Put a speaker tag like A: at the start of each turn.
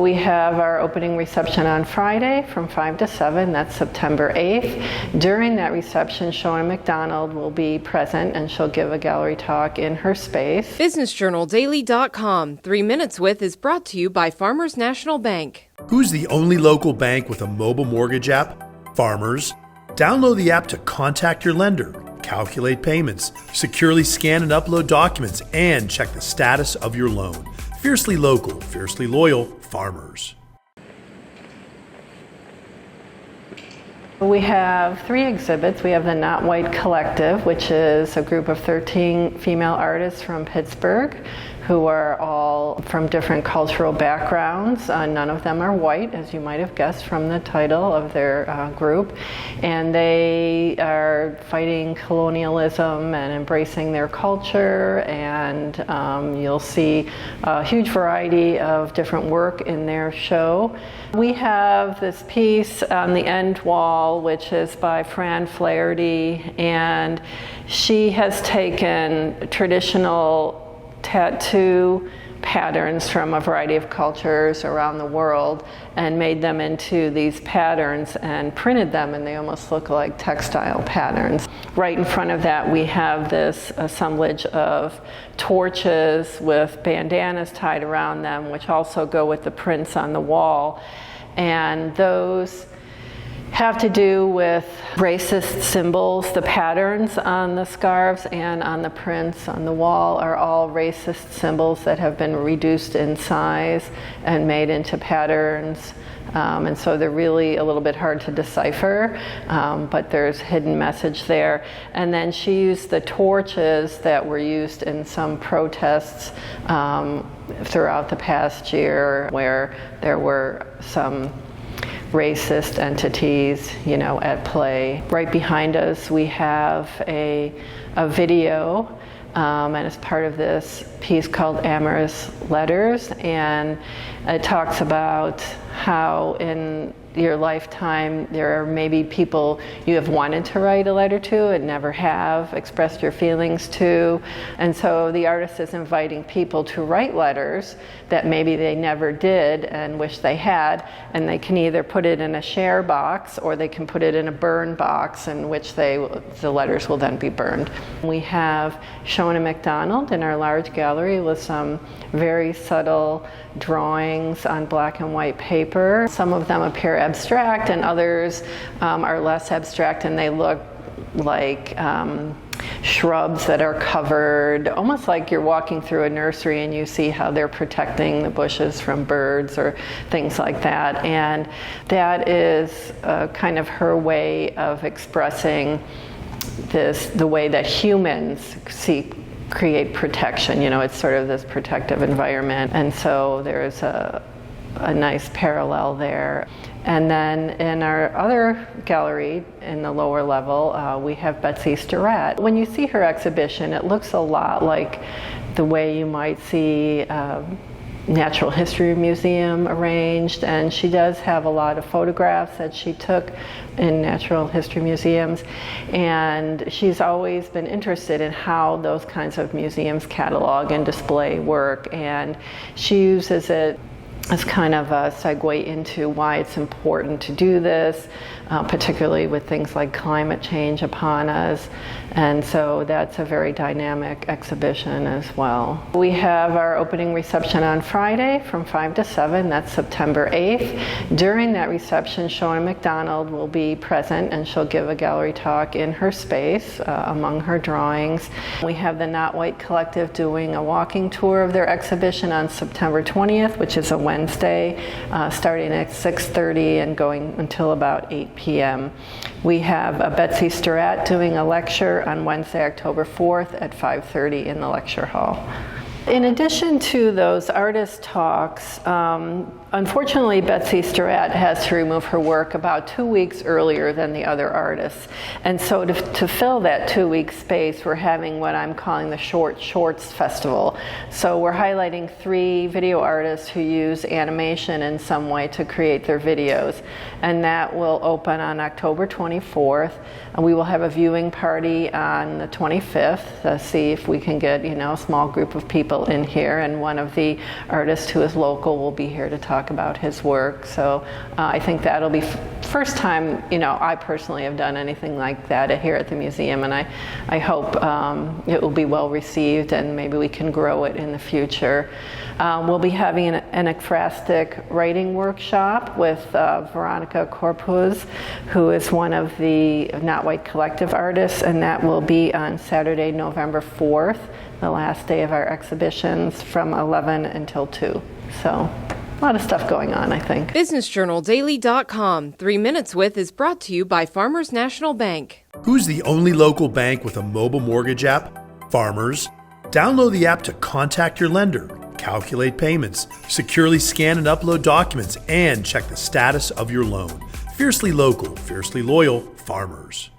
A: We have our opening reception on Friday from 5 to 7. That's September 8th. During that reception, Shona McDonald will be present, and she'll give a gallery talk in her space.
B: BusinessJournalDaily.com. 3 Minutes With is brought to you by Farmers National Bank.
C: Who's the only local bank with a mobile mortgage app? Farmers. Download the app to contact your lender, calculate payments, securely scan and upload documents, and check the status of your loan. Fiercely local, fiercely loyal, Farmers.
A: We have 3 exhibits. We have the Not White Collective, which is a group of 13 female artists from Pittsburgh who are all from different cultural backgrounds. None of them are white, as you might have guessed from the title of their group. And they are fighting colonialism and embracing their culture, and you'll see a huge variety of different work in their show. We have this piece on the end wall, which is by Fran Flaherty, and she has taken traditional tattoo patterns from a variety of cultures around the world and made them into these patterns and printed them, and they almost look like textile patterns. Right in front of that we have this assemblage of torches with bandanas tied around them, which also go with the prints on the wall, and those have to do with racist symbols. The patterns on the scarves and on the prints on the wall are all racist symbols that have been reduced in size and made into patterns. And so they're really a little bit hard to decipher, but there's hidden message there. And then she used the torches that were used in some protests throughout the past year, where there were some racist entities, at play. Right behind us we have a video, and it's part of this piece called Amorous Letters, and it talks about how in your lifetime there are maybe people you have wanted to write a letter to and never have expressed your feelings to, and so the artist is inviting people to write letters that maybe they never did and wish they had, and they can either put it in a share box or they can put it in a burn box, in which the letters will then be burned. We have Shona McDonald in our large gallery with some very subtle drawings on black and white paper. Some of them appear abstract and others are less abstract, and they look like shrubs that are covered, almost like you're walking through a nursery and you see how they're protecting the bushes from birds or things like that. And that is kind of her way of expressing the way that humans create protection. It's sort of this protective environment, and so there's a nice parallel there. And then in our other gallery in the lower level, we have Betsy Stirratt. When you see her exhibition, it looks a lot like the way you might see Natural History Museum arranged, and she does have a lot of photographs that she took in natural history museums, and she's always been interested in how those kinds of museums catalog and display work, and she uses it as kind of a segue into why it's important to do this, particularly with things like climate change upon us. And so that's a very dynamic exhibition as well. We have our opening reception on Friday from 5 to 7. That's September 8th. During that reception, Shona McDonald will be present, and she'll give a gallery talk in her space among her drawings. We have the Not White Collective doing a walking tour of their exhibition on September 20th, which is a Wednesday, starting at 6:30 and going until about 8 p.m. We have Betsy Stirratt doing a lecture on Wednesday, October 4th at 5:30 in the lecture hall. In addition to those artist talks, unfortunately Betsy Stirratt has to remove her work about 2 weeks earlier than the other artists. And so to fill that 2-week space, we're having what I'm calling the Short Shorts Festival. So we're highlighting 3 video artists who use animation in some way to create their videos. And that will open on October 24th. And we will have a viewing party on the 25th to see if we can get, a small group of people people in here, and one of the artists who is local will be here to talk about his work. So I think that'll be first time, I personally have done anything like that here at the museum, and I hope it will be well received, and maybe we can grow it in the future. We'll be having an ekphrastic writing workshop with Veronica Corpuz, who is one of the Not White Collective artists, and that will be on Saturday, November 4th, the last day of our exhibitions, from 11 until 2. So a lot of stuff going on, I think.
B: BusinessJournalDaily.com. 3 Minutes With is brought to you by Farmers National Bank.
C: Who's the only local bank with a mobile mortgage app? Farmers. Download the app to contact your lender, calculate payments, securely scan and upload documents, and check the status of your loan. Fiercely local, fiercely loyal, Farmers.